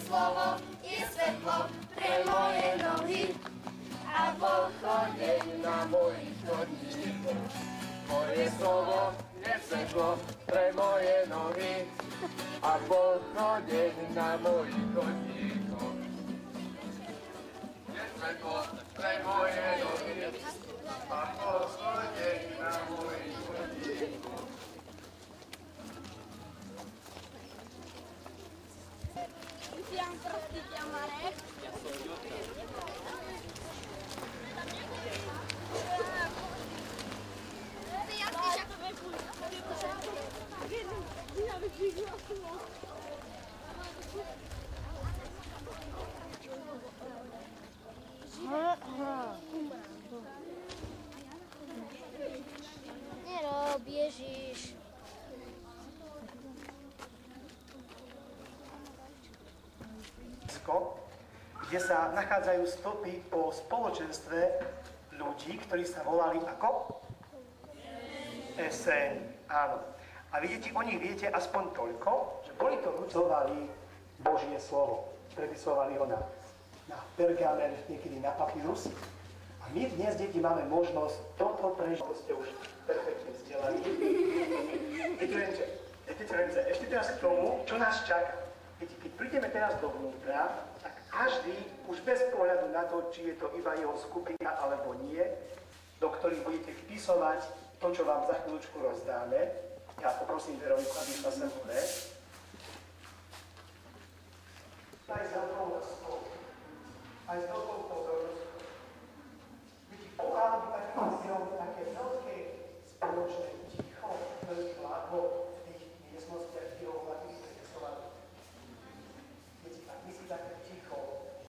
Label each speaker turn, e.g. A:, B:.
A: slovo je svetlo pre moje nohy a pochodeň na mojich chodníkoch. Moje slovo je svetlo pre moje nohy a pochodeň na mojich chodníkoch. Je svetlo pre moje nohy a pochodeň na mojich chodníkoch.
B: Yang pergi yang Marek.
C: Nerob, Ježiš.
D: Kde sa nachádzajú stopy o spoločenstve ľudí, ktorí sa volali ako? Eseň, áno. A vidíte, o nich viete aspoň toľko, že boli to ľudsovali Božie slovo. Prepisovali ho na pergamen, niekedy na papírus. A my dnes, deti, máme možnosť toto prežiť. Ste už perfektne vzdelaní. Ešte teraz k tomu, čo nás čaká. Keď prídeme teraz dovnútra, tak každý, už bez pohľadu na to, či je to iba jeho skupina alebo nie, do ktorých budete vpisovať to, čo vám za chvíľučku rozdáme. Ja poprosím Veroniku, aby sa sem vle.